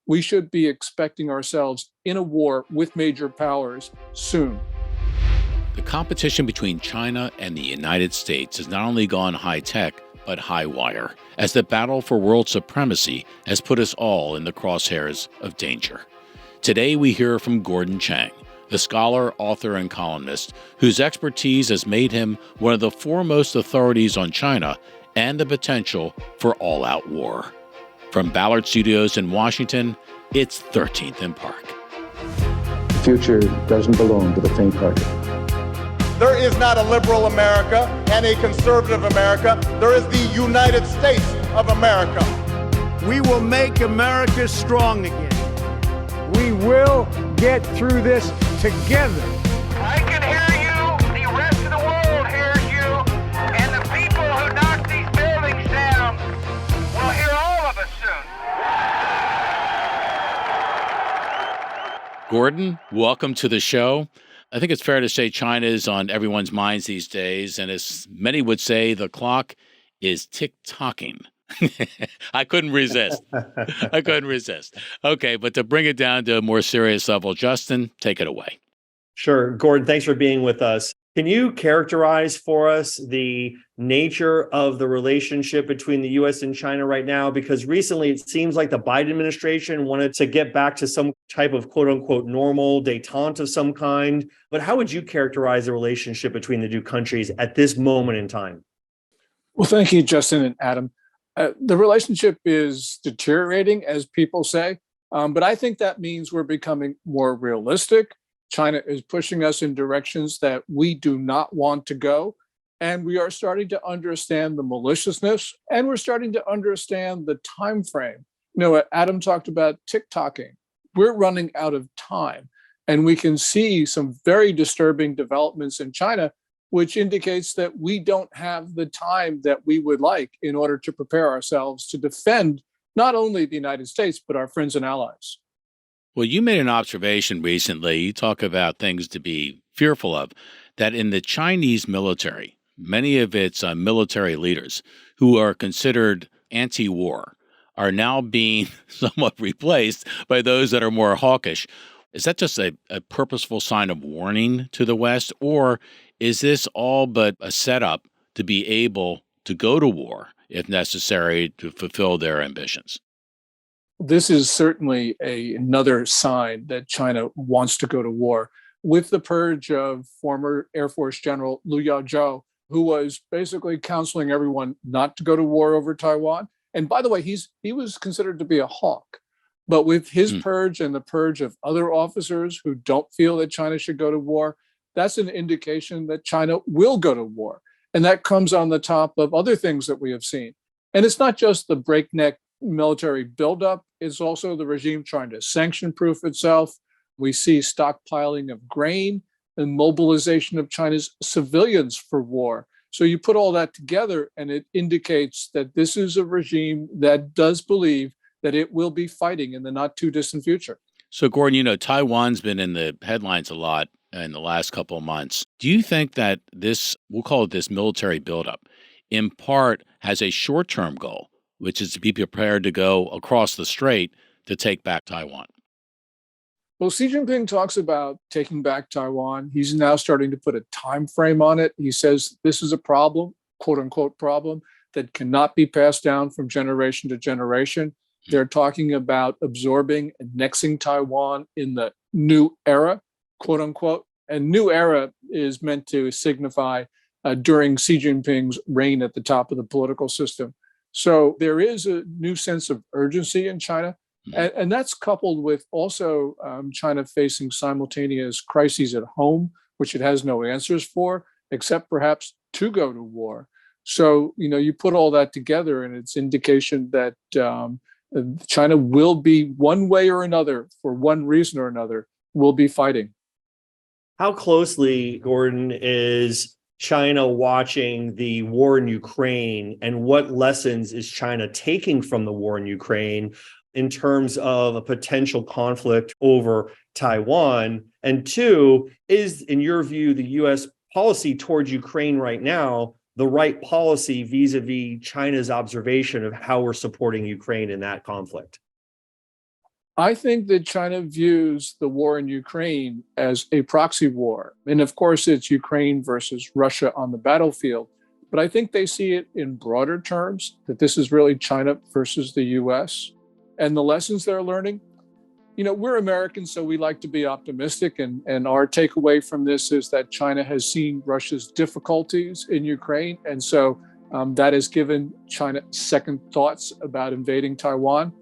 we should be expecting ourselves in a war with major powers soon. The competition between China and the United States has not only gone high-tech, but high-wire, as the battle for world supremacy has put us all in the crosshairs of danger. Today we hear from Gordon Chang, the scholar, author, and columnist whose expertise has made him one of the foremost authorities on China and the potential for all-out war. From Ballard Studios in Washington, it's 13th and Park. The future doesn't belong to the faint-hearted. There is not a liberal America and a conservative America. There is the United States of America. We will make America strong again. We will get through this together. I can hear you, the rest of the world hears you, and the people who knock these buildings down will hear all of us soon. Gordon, welcome to the show. I think it's fair to say China is on everyone's minds these days, and as many would say, the clock is tick-tocking. I couldn't resist. Okay, but to bring it down to a more serious level, Justin, take it away. Sure. Gordon, thanks for being with us. Can you characterize for us the nature of the relationship between the U.S. and China right now? Because recently it seems like the Biden administration wanted to get back to some type of quote unquote normal détente of some kind. But how would you characterize the relationship between the two countries at this moment in time? Well, thank you, Justin and Adam. The relationship is deteriorating, as people say, but I think that means we're becoming more realistic. China is pushing us in directions that we do not want to go, and we are starting to understand the maliciousness, and we're starting to understand the time frame. Adam talked about tick-tocking. We're running out of time, and we can see some very disturbing developments in China, which indicates that we don't have the time that we would like in order to prepare ourselves to defend not only the United States, but our friends and allies. Well, you made an observation recently. You talk about things to be fearful of, that in the Chinese military, many of its military leaders who are considered anti-war are now being somewhat replaced by those that are more hawkish. Is that just a purposeful sign of warning to the West, or is this all but a setup to be able to go to war, if necessary, to fulfill their ambitions? This is certainly another sign that China wants to go to war. With the purge of former Air Force General Liu Yaozhou, who was basically counseling everyone not to go to war over Taiwan. And by the way, he was considered to be a hawk. But with his purge and the purge of other officers who don't feel that China should go to war, that's an indication that China will go to war. And that comes on the top of other things that we have seen. And it's not just the breakneck military buildup, it's also the regime trying to sanction-proof itself. We see stockpiling of grain and mobilization of China's civilians for war. So you put all that together, and it indicates that this is a regime that does believe that it will be fighting in the not-too-distant future. So, Gordon, Taiwan's been in the headlines a lot in the last couple of months. Do you think that this, we'll call it this military buildup, in part has a short-term goal, which is to be prepared to go across the strait to take back Taiwan? Well, Xi Jinping talks about taking back Taiwan. He's now starting to put a time frame on it. He says this is a problem, quote unquote problem, that cannot be passed down from generation to generation. They're talking about absorbing, annexing Taiwan in the new era, quote unquote. And new era is meant to signify during Xi Jinping's reign at the top of the political system. So there is a new sense of urgency in China. And that's coupled with also China facing simultaneous crises at home, which it has no answers for, except perhaps to go to war. So, you put all that together, and it's indication that China will be, one way or another, for one reason or another, will be fighting. How closely, Gordon, is China watching the war in Ukraine, and what lessons is China taking from the war in Ukraine in terms of a potential conflict over Taiwan? And two, is, in your view, the U.S. policy towards Ukraine right now the right policy vis-a-vis China's observation of how we're supporting Ukraine in that conflict? I think that China views the war in Ukraine as a proxy war. And of course, it's Ukraine versus Russia on the battlefield. But I think they see it in broader terms, that this is really China versus the US. And the lessons they're learning, we're Americans, so we like to be optimistic. And our takeaway from this is that China has seen Russia's difficulties in Ukraine. And so that has given China second thoughts about invading Taiwan.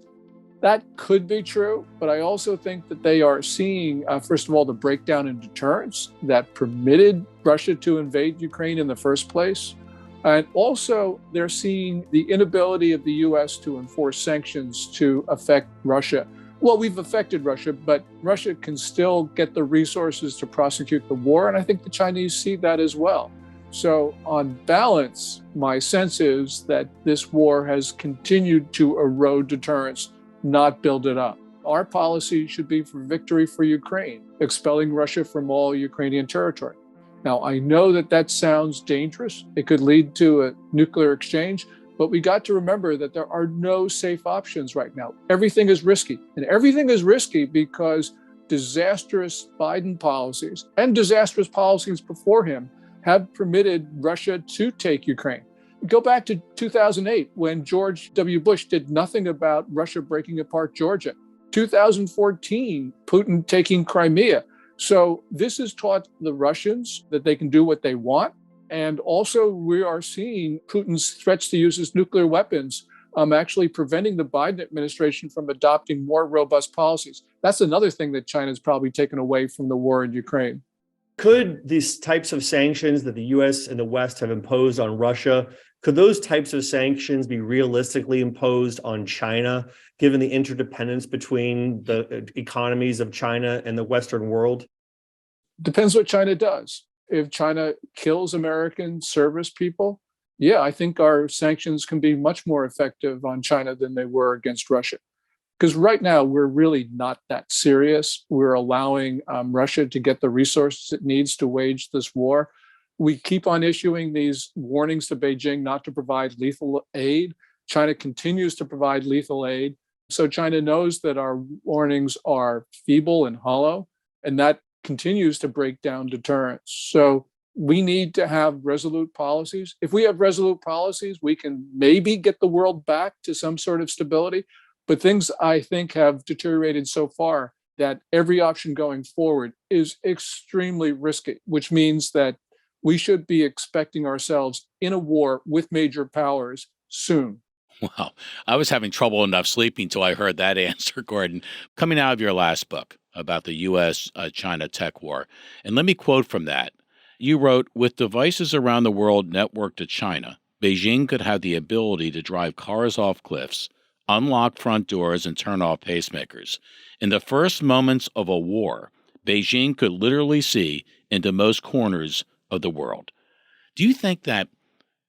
That could be true, but I also think that they are seeing, first of all, the breakdown in deterrence that permitted Russia to invade Ukraine in the first place. And also, they're seeing the inability of the US to enforce sanctions to affect Russia. Well, we've affected Russia, but Russia can still get the resources to prosecute the war. And I think the Chinese see that as well. So on balance, my sense is that this war has continued to erode deterrence, not build it up. Our policy should be for victory for Ukraine, expelling Russia from all Ukrainian territory. Now, I know that sounds dangerous. It could lead to a nuclear exchange, but we got to remember that there are no safe options right now. Everything is risky, and everything is risky because disastrous Biden policies and disastrous policies before him have permitted Russia to take Ukraine. Go back to 2008 when George W. Bush did nothing about Russia breaking apart Georgia. 2014, Putin taking Crimea. So this has taught the Russians that they can do what they want. And also we are seeing Putin's threats to use his nuclear weapons actually preventing the Biden administration from adopting more robust policies. That's another thing that China's probably taken away from the war in Ukraine. Could these types of sanctions that the US and the West have imposed on Russia, could those types of sanctions be realistically imposed on China, given the interdependence between the economies of China and the Western world? Depends what China does. If China kills American service people, yeah, I think our sanctions can be much more effective on China than they were against Russia. Because right now, we're really not that serious. We're allowing Russia to get the resources it needs to wage this war. We keep on issuing these warnings to Beijing not to provide lethal aid. China continues to provide lethal aid. So China knows that our warnings are feeble and hollow, and that continues to break down deterrence. So we need to have resolute policies. If we have resolute policies, we can maybe get the world back to some sort of stability. But things, I think, have deteriorated so far that every option going forward is extremely risky, which means that we should be expecting ourselves in a war with major powers soon. Wow. I was having trouble enough sleeping till I heard that answer, Gordon. Coming out of your last book about the U.S.-China tech war, and let me quote from that. You wrote, "With devices around the world networked to China, Beijing could have the ability to drive cars off cliffs, unlock front doors, and turn off pacemakers. In the first moments of a war, Beijing could literally see into most corners of the world." Do you think that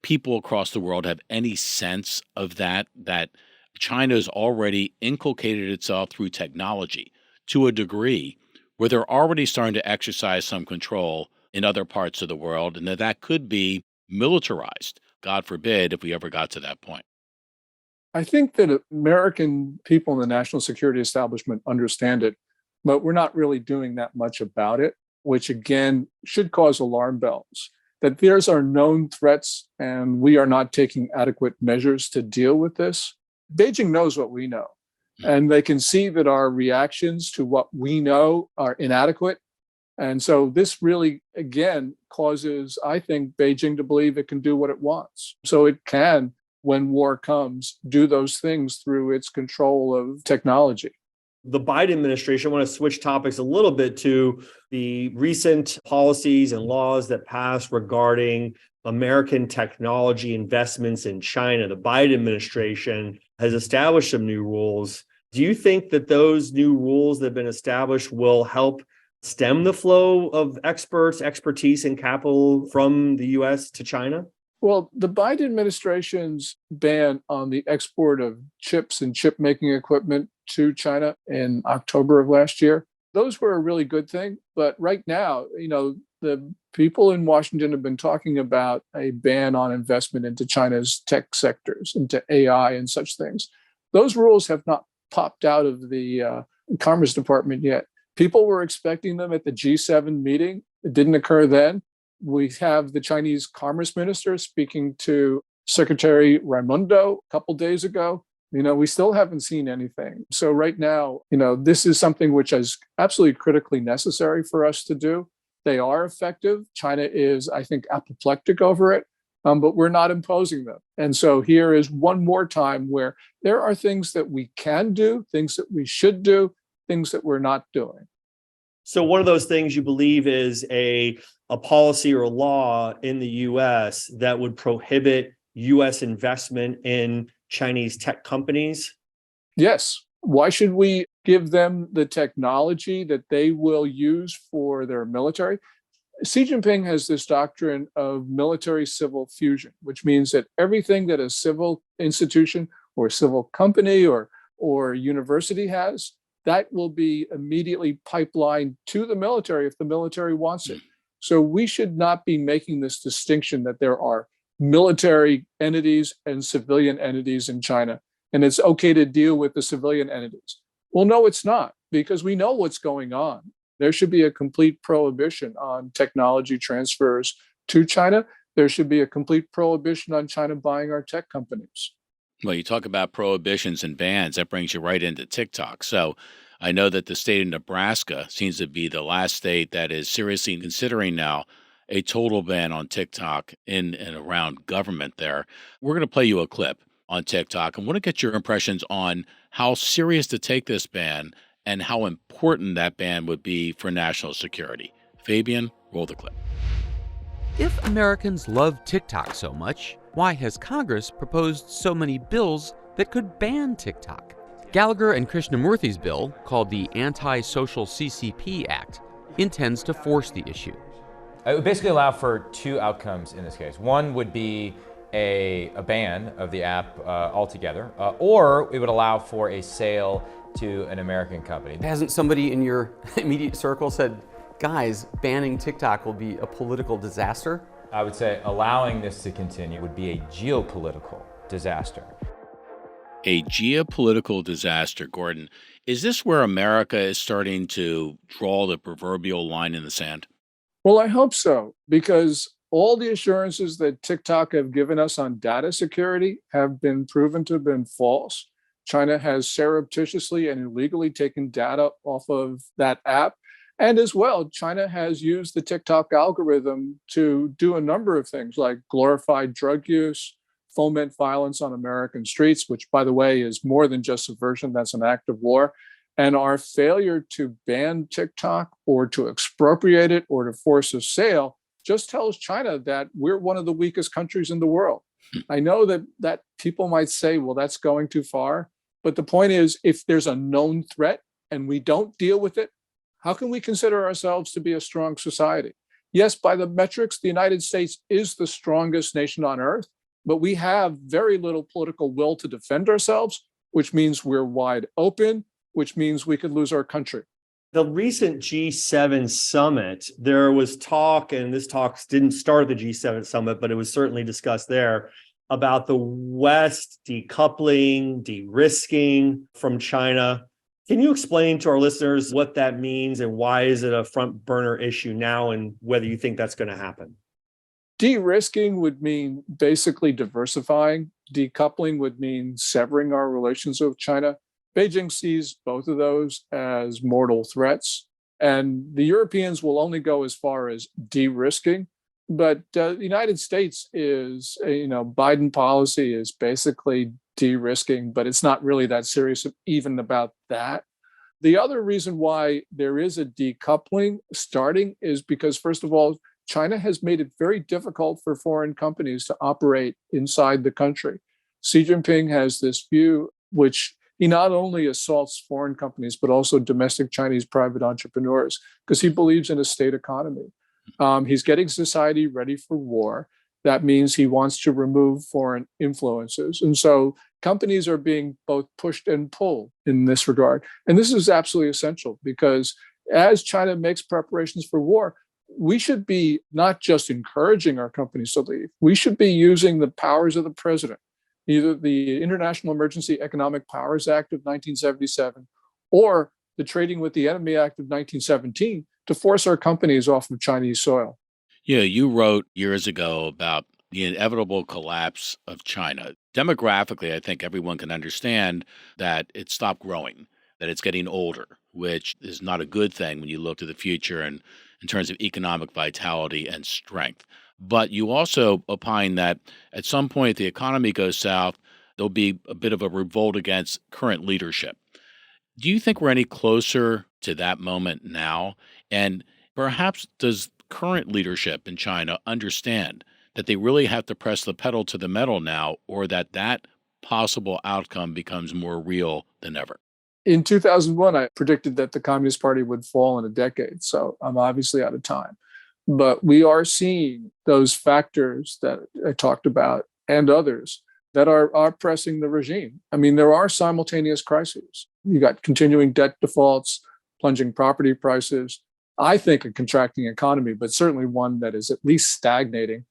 people across the world have any sense of that China has already inculcated itself through technology to a degree where they're already starting to exercise some control in other parts of the world, and that could be militarized, God forbid, if we ever got to that point? I think that American people in the national security establishment understand it, but we're not really doing that much about it, which again should cause alarm bells. That there's our known threats and we are not taking adequate measures to deal with this. Beijing knows what we know, and they can see that our reactions to what we know are inadequate. And so this really, again, causes, I think, Beijing to believe it can do what it wants. So it can, when war comes, do those things through its control of technology. The Biden administration, I want to switch topics a little bit to the recent policies and laws that passed regarding American technology investments in China. The Biden administration has established some new rules. Do you think that those new rules that have been established will help stem the flow of expertise, and capital from the U.S. to China? Well, the Biden administration's ban on the export of chips and chip-making equipment to China in October of last year, those were a really good thing. But right now, the people in Washington have been talking about a ban on investment into China's tech sectors, into AI and such things. Those rules have not popped out of the Commerce Department yet. People were expecting them at the G7 meeting. It didn't occur then. We have the Chinese Commerce Minister speaking to Secretary Raimondo a couple days ago. We still haven't seen anything. So right now, this is something which is absolutely critically necessary for us to do. They are effective. China is, I think, apoplectic over it, but we're not imposing them. And so here is one more time where there are things that we can do, things that we should do, things that we're not doing. So one of those things you believe is a policy or law in the U.S. that would prohibit U.S. investment in Chinese tech companies? Yes. Why should we give them the technology that they will use for their military? Xi Jinping has this doctrine of military-civil fusion, which means that everything that a civil institution or civil company or university has, that will be immediately pipelined to the military if the military wants it. So we should not be making this distinction that there are military entities and civilian entities in China, and it's okay to deal with the civilian entities. Well, no, it's not, because we know what's going on. There should be a complete prohibition on technology transfers to China. There should be a complete prohibition on China buying our tech companies. Well, you talk about prohibitions and bans, that brings you right into TikTok. So I know that the state of Nebraska seems to be the last state that is seriously considering now a total ban on TikTok in and around government there. We're going to play you a clip on TikTok. I want to get your impressions on how serious to take this ban and how important that ban would be for national security. Fabian, roll the clip. If Americans love TikTok so much, why has Congress proposed so many bills that could ban TikTok? Gallagher and Krishnamurthy's bill, called the Anti-Social CCP Act, intends to force the issue. It would basically allow for two outcomes in this case. One would be a ban of the app altogether, or it would allow for a sale to an American company. Hasn't somebody in your immediate circle said, guys, banning TikTok will be a political disaster? I would say allowing this to continue would be a geopolitical disaster. A geopolitical disaster, Gordon. Is this where America is starting to draw the proverbial line in the sand? Well, I hope so, because all the assurances that TikTok have given us on data security have been proven to have been false. China has surreptitiously and illegally taken data off of that app. And as well, China has used the TikTok algorithm to do a number of things like glorify drug use, foment violence on American streets, which, by the way, is more than just subversion, that's an act of war. And our failure to ban TikTok or to expropriate it or to force a sale just tells China that we're one of the weakest countries in the world. I know that people might say, well, that's going too far. But the point is, if there's a known threat and we don't deal with it, how can we consider ourselves to be a strong society? Yes, by the metrics, the United States is the strongest nation on earth, but we have very little political will to defend ourselves, which means we're wide open, which means we could lose our country. The recent G7 summit, there was talk, and this talk didn't start the G7 summit, but it was certainly discussed there, about the West decoupling, de-risking from China. Can you explain to our listeners what that means and why is it a front burner issue now and whether you think that's going to happen? De-risking would mean basically diversifying. Decoupling would mean severing our relations with China. Beijing sees both of those as mortal threats, and the Europeans will only go as far as de-risking. But the United States is, Biden policy is basically de-risking, but it's not really that serious even about that. The other reason why there is a decoupling starting is because, first of all, China has made it very difficult for foreign companies to operate inside the country. Xi Jinping has this view, which he not only assaults foreign companies, but also domestic Chinese private entrepreneurs, because he believes in a state economy. He's getting society ready for war. That means he wants to remove foreign influences. And so companies are being both pushed and pulled in this regard. And this is absolutely essential because as China makes preparations for war, we should be not just encouraging our companies to leave. We should be using the powers of the president either the International Emergency Economic Powers Act of 1977 or the Trading with the Enemy Act of 1917 to force our companies off of Chinese soil. Yeah, you wrote years ago about the inevitable collapse of China. Demographically, I think everyone can understand that it stopped growing, that it's getting older, which is not a good thing when you look to the future and in terms of economic vitality and strength. But you also opine that at some point the economy goes south, there'll be a bit of a revolt against current leadership. Do you think we're any closer to that moment now? And perhaps does current leadership in China understand that they really have to press the pedal to the metal now, or that possible outcome becomes more real than ever? In 2001, I predicted that the Communist Party would fall in a decade. So I'm obviously out of time. But we are seeing those factors that I talked about and others that are pressing the regime. I mean, there are simultaneous crises. You got continuing debt defaults, plunging property prices. I think a contracting economy, but certainly one that is at least stagnating,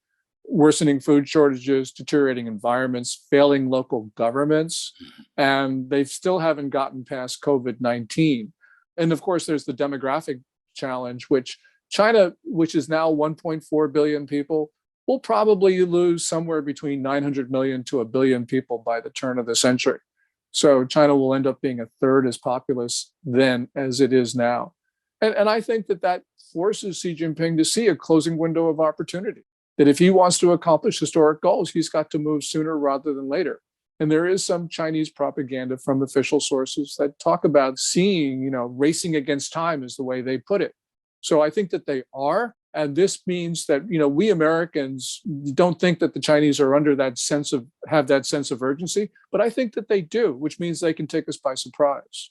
worsening food shortages, deteriorating environments, failing local governments, and they still haven't gotten past COVID-19. And of course, there's the demographic challenge, which China, which is now 1.4 billion people, will probably lose somewhere between 900 million to a billion people by the turn of the century. So China will end up being a third as populous then as it is now. And I think that forces Xi Jinping to see a closing window of opportunity, that if he wants to accomplish historic goals, he's got to move sooner rather than later. And there is some Chinese propaganda from official sources that talk about seeing, racing against time is the way they put it. So I think that they are. And this means that, we Americans don't think that the Chinese are have that sense of urgency, but I think that they do, which means they can take us by surprise.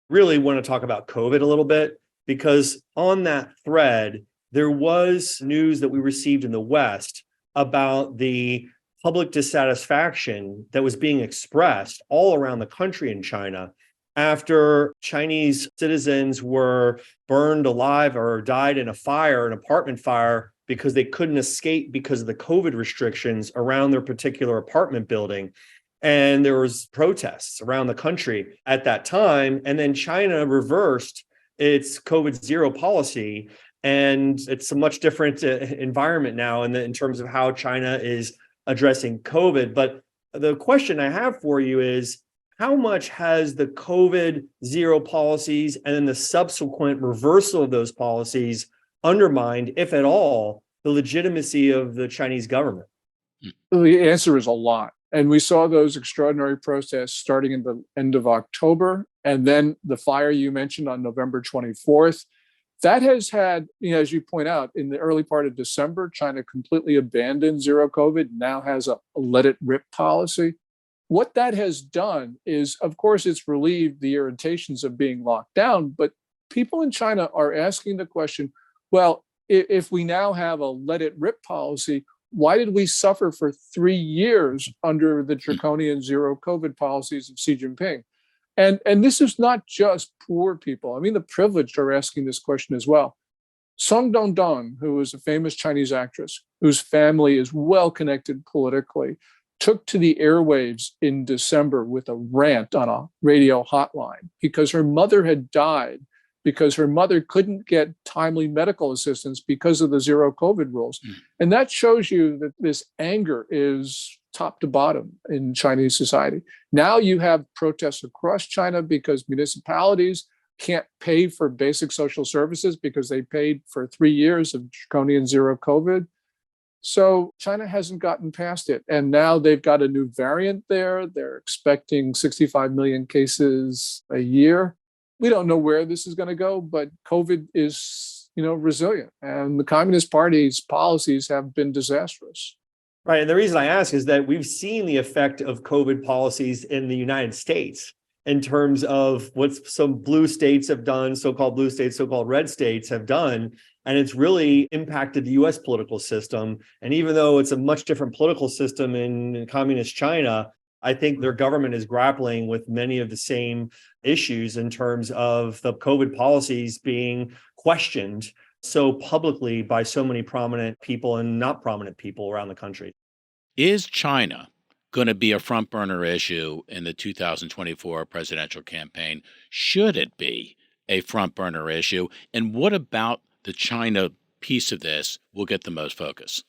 Really want to talk about COVID a little bit, because on that thread, there was news that we received in the West about the public dissatisfaction that was being expressed all around the country in China after Chinese citizens were burned alive or died in an apartment fire, because they couldn't escape because of the COVID restrictions around their particular apartment building. And there was protests around the country at that time. And then China reversed its COVID zero policy. And it's a much different environment now in terms of how China is addressing COVID. But the question I have for you is, how much has the COVID zero policies and then the subsequent reversal of those policies undermined, if at all, the legitimacy of the Chinese government? The answer is a lot. And we saw those extraordinary protests starting in the end of October. And then the fire you mentioned on November 24th. That has had, as you point out, in the early part of December, China completely abandoned zero COVID, now has a let it rip policy. What that has done is, of course, it's relieved the irritations of being locked down, but people in China are asking the question, well, if we now have a let it rip policy, why did we suffer for 3 years under the draconian zero COVID policies of Xi Jinping? And this is not just poor people. I mean, the privileged are asking this question as well. Song Dongdong, who is a famous Chinese actress whose family is well connected politically, took to the airwaves in December with a rant on a radio hotline because her mother had died, because her mother couldn't get timely medical assistance because of the zero COVID rules. And that shows you that this anger is top to bottom in Chinese society. Now you have protests across China because municipalities can't pay for basic social services because they paid for 3 years of draconian zero COVID. So China hasn't gotten past it. And now they've got a new variant there. They're expecting 65 million cases a year. We don't know where this is going to go, but COVID is, resilient. And the Communist Party's policies have been disastrous. Right. And the reason I ask is that we've seen the effect of COVID policies in the United States in terms of what some blue states have done, so-called blue states, so-called red states have done. And it's really impacted the US political system. And even though it's a much different political system in communist China, I think their government is grappling with many of the same issues in terms of the COVID policies being questioned so publicly by so many prominent people and not prominent people around the country. Is China going to be a front burner issue in the 2024 presidential campaign? Should it be a front burner issue? And what about the China piece of this will get the most focus?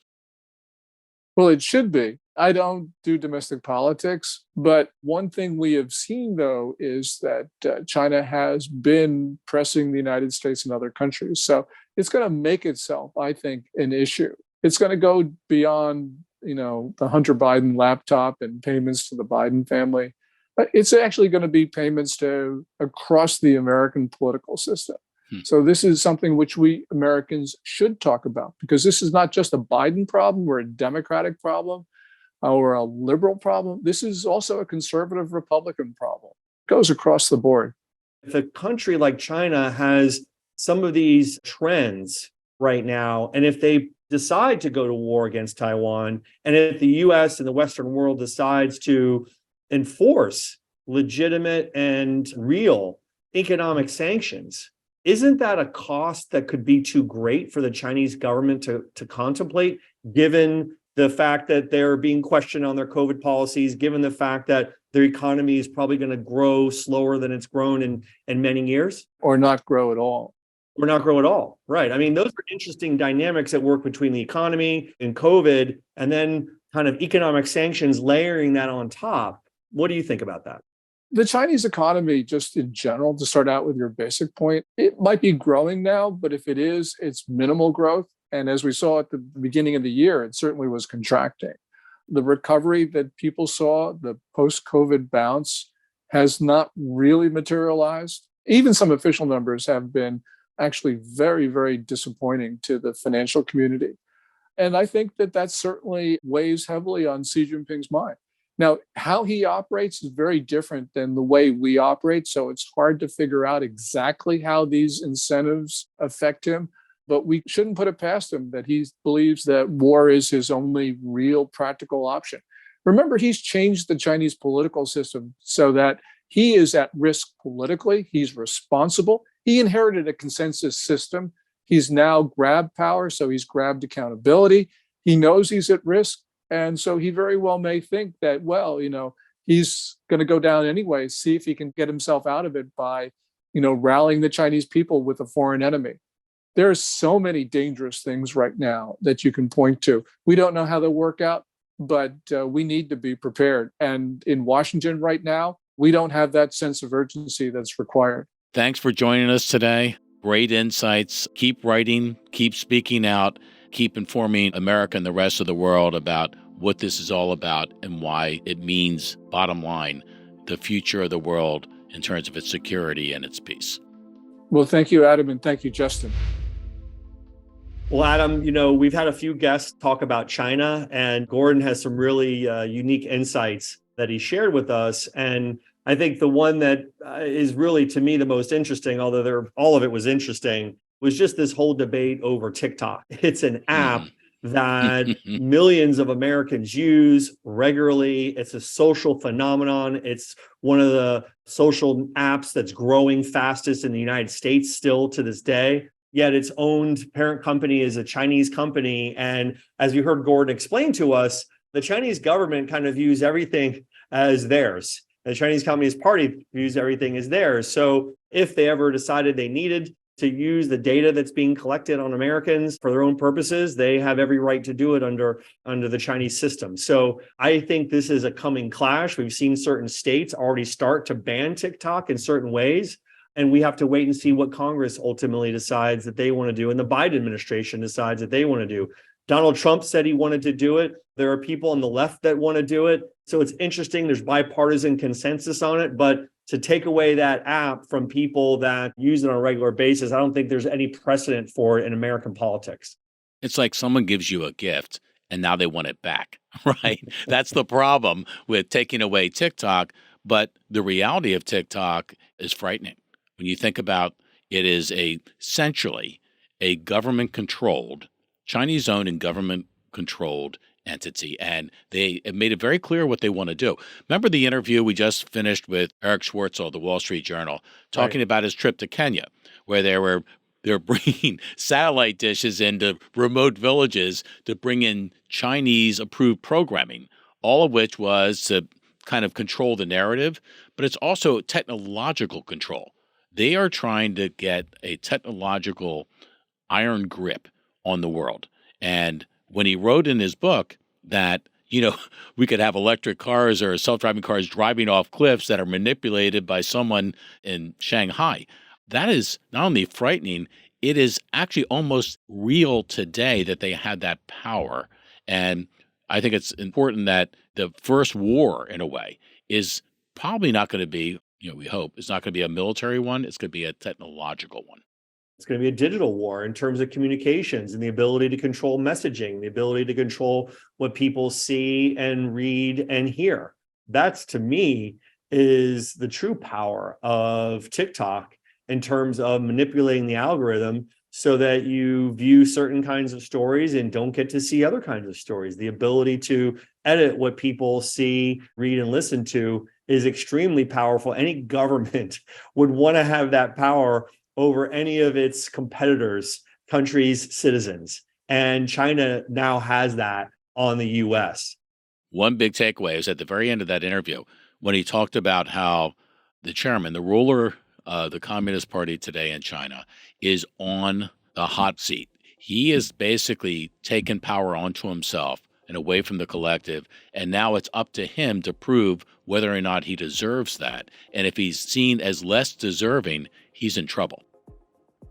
Well, it should be. I don't do domestic politics, but one thing we have seen, though, is that China has been pressing the United States and other countries. So it's going to make itself, I think, an issue. It's going to go beyond, the Hunter Biden laptop and payments to the Biden family. But it's actually going to be payments to across the American political system. So this is something which we Americans should talk about, because this is not just a Biden problem or a Democratic problem or a liberal problem. This is also a conservative Republican problem. It goes across the board. If a country like China has some of these trends right now, and if they decide to go to war against Taiwan, and if the US and the Western world decides to enforce legitimate and real economic sanctions, isn't that a cost that could be too great for the Chinese government to contemplate, given the fact that they're being questioned on their COVID policies, given the fact that their economy is probably going to grow slower than it's grown in many years? Or not grow at all. Or not grow at all. Right. I mean, those are interesting dynamics at work between the economy and COVID, and then kind of economic sanctions layering that on top. What do you think about that? The Chinese economy, just in general, to start out with your basic point, it might be growing now, but if it is, it's minimal growth. And as we saw at the beginning of the year, it certainly was contracting. The recovery that people saw, the post-COVID bounce, has not really materialized. Even some official numbers have been actually very, very disappointing to the financial community. And I think that certainly weighs heavily on Xi Jinping's mind. Now, how he operates is very different than the way we operate, so it's hard to figure out exactly how these incentives affect him. But we shouldn't put it past him that he believes that war is his only real practical option. Remember, he's changed the Chinese political system so that he is at risk politically. He's responsible. He inherited a consensus system. He's now grabbed power, so he's grabbed accountability. He knows he's at risk. And so he very well may think that, he's going to go down anyway, see if he can get himself out of it by, rallying the Chinese people with a foreign enemy. There are so many dangerous things right now that you can point to. We don't know how they'll work out, but we need to be prepared. And in Washington right now, we don't have that sense of urgency that's required. Thanks for joining us today. Great insights. Keep writing, keep speaking out, keep informing America and the rest of the world about what this is all about and why it means, bottom line, the future of the world in terms of its security and its peace. Well, thank you, Adam, and thank you, Justin. Well, Adam, we've had a few guests talk about China, and Gordon has some really unique insights that he shared with us. And I think the one that is really, to me, the most interesting, although all of it was interesting, was just this whole debate over TikTok. It's an app that millions of Americans use regularly. It's a social phenomenon. It's one of the social apps that's growing fastest in the United States still to this day. Yet its owned parent company is a Chinese company. And as you heard Gordon explain to us, the Chinese government kind of views everything as theirs. The Chinese Communist Party views everything as theirs. So if they ever decided they needed to use the data that's being collected on Americans for their own purposes, they have every right to do it under the Chinese system. So I think this is a coming clash. We've seen certain states already start to ban TikTok in certain ways. And we have to wait and see what Congress ultimately decides that they want to do, and the Biden administration decides that they want to do. Donald Trump said he wanted to do it. There are people on the left that want to do it. So it's interesting. There's bipartisan consensus on it. But to take away that app from people that use it on a regular basis, I don't think there's any precedent for it in American politics. It's like someone gives you a gift and now they want it back, right? That's the problem with taking away TikTok. But the reality of TikTok is frightening. When you think about it is essentially a government-controlled, Chinese-owned and government-controlled entity, and they have made it very clear what they want to do. Remember the interview we just finished with Eric Schwartzel, the Wall Street Journal, talking about his trip to Kenya, where they're bringing satellite dishes into remote villages to bring in Chinese-approved programming all of which was to kind of control the narrative, but it's also technological control. They are trying to get a technological iron grip on the world. And when he wrote in his book that, we could have electric cars or self-driving cars driving off cliffs that are manipulated by someone in Shanghai, that is not only frightening, it is actually almost real today that they had that power. And I think it's important that the first war, in a way, is probably not going to be, we hope, it's not going to be a military one. It's going to be a technological one. It's going to be a digital war in terms of communications and the ability to control messaging, the ability to control what people see and read and hear. That's, to me, is the true power of TikTok in terms of manipulating the algorithm so that you view certain kinds of stories and don't get to see other kinds of stories. The ability to edit what people see, read, and listen to is extremely powerful. Any government would want to have that power over any of its competitors, countries, citizens. And China now has that on the US. One big takeaway is at the very end of that interview, when he talked about how the chairman, the ruler of the Communist Party today in China, is on the hot seat. He has basically taken power onto himself and away from the collective, and now it's up to him to prove whether or not he deserves that. And if he's seen as less deserving, he's in trouble.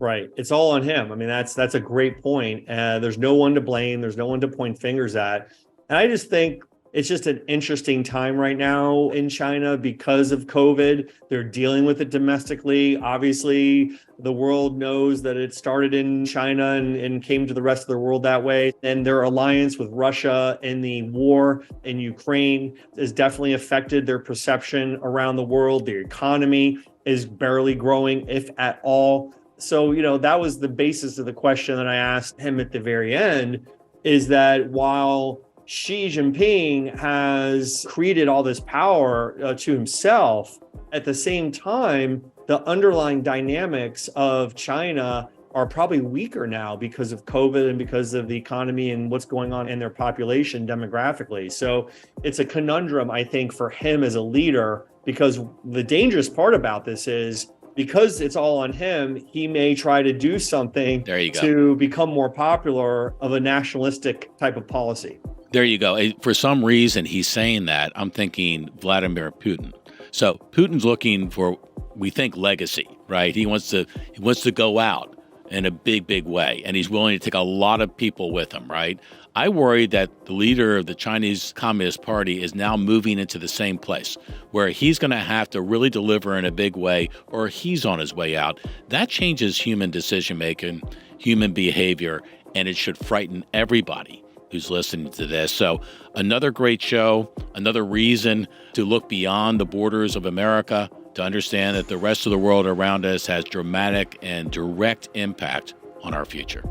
Right. It's all on him. I mean, that's a great point. There's no one to blame. There's no one to point fingers at. And I just think it's just an interesting time right now in China because of COVID. They're dealing with it domestically. Obviously, the world knows that it started in China and came to the rest of the world that way. And their alliance with Russia and the war in Ukraine has definitely affected their perception around the world. Their economy is barely growing, if at all. So, that was the basis of the question that I asked him at the very end, is that while Xi Jinping has created all this power to himself, at the same time, the underlying dynamics of China are probably weaker now because of COVID and because of the economy and what's going on in their population demographically. So it's a conundrum, I think, for him as a leader, because the dangerous part about this is because it's all on him, he may try to do something to become more popular of a nationalistic type of policy. There you go. For some reason, he's saying that. I'm thinking Vladimir Putin. So Putin's looking for, we think, legacy, right? He wants to go out in a big, big way, and he's willing to take a lot of people with him, right? I worry that the leader of the Chinese Communist Party is now moving into the same place where he's going to have to really deliver in a big way, or he's on his way out. That changes human decision-making, human behavior, and it should frighten everybody who's listening to this. So another great show, another reason to look beyond the borders of America, to understand that the rest of the world around us has dramatic and direct impact on our future.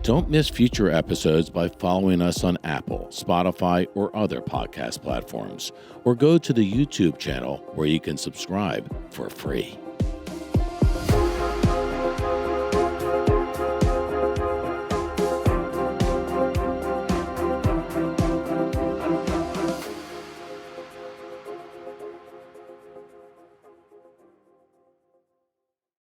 Don't miss future episodes by following us on Apple, Spotify, or other podcast platforms, or go to the YouTube channel where you can subscribe for free.